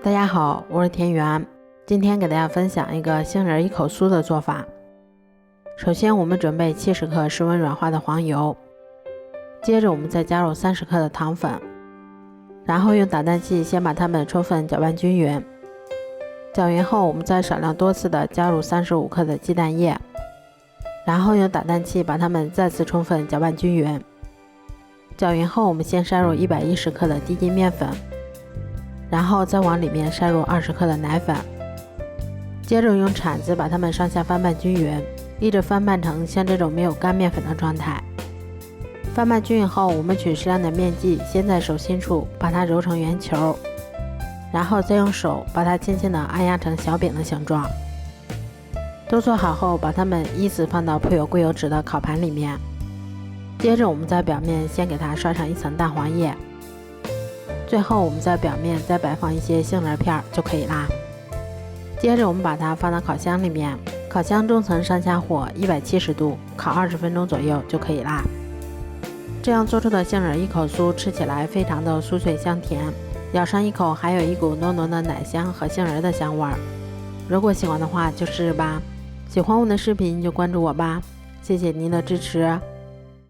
大家好，我是田园，今天给大家分享一个杏仁一口酥的做法。首先我们准备70克室温软化的黄油，接着我们再加入30克的糖粉，然后用打蛋器先把它们充分搅拌均匀。搅匀后，我们再少量多次的加入35克的鸡蛋液，然后用打蛋器把它们再次充分搅拌均匀。搅匀后，我们先筛入110克的低筋面粉，然后再往里面筛入20克的奶粉，接着用铲子把它们上下翻拌均匀，一直翻拌成像这种没有干面粉的状态。翻拌均匀后，我们取适量的面剂，先在手心处把它揉成圆球，然后再用手把它轻轻地按压成小饼的形状。都做好后，把它们依次放到铺有硅油纸的烤盘里面。接着我们在表面先给它刷上一层蛋黄液，最后我们在表面再摆放一些杏仁片就可以啦。接着我们把它放到烤箱里面，烤箱中层上下火170度，烤20分钟左右就可以啦。这样做出的杏仁一口酥吃起来非常的酥脆香甜，咬上一口还有一股浓浓的奶香和杏仁的香味儿。如果喜欢的话就试试吧，喜欢我的视频就关注我吧，谢谢您的支持。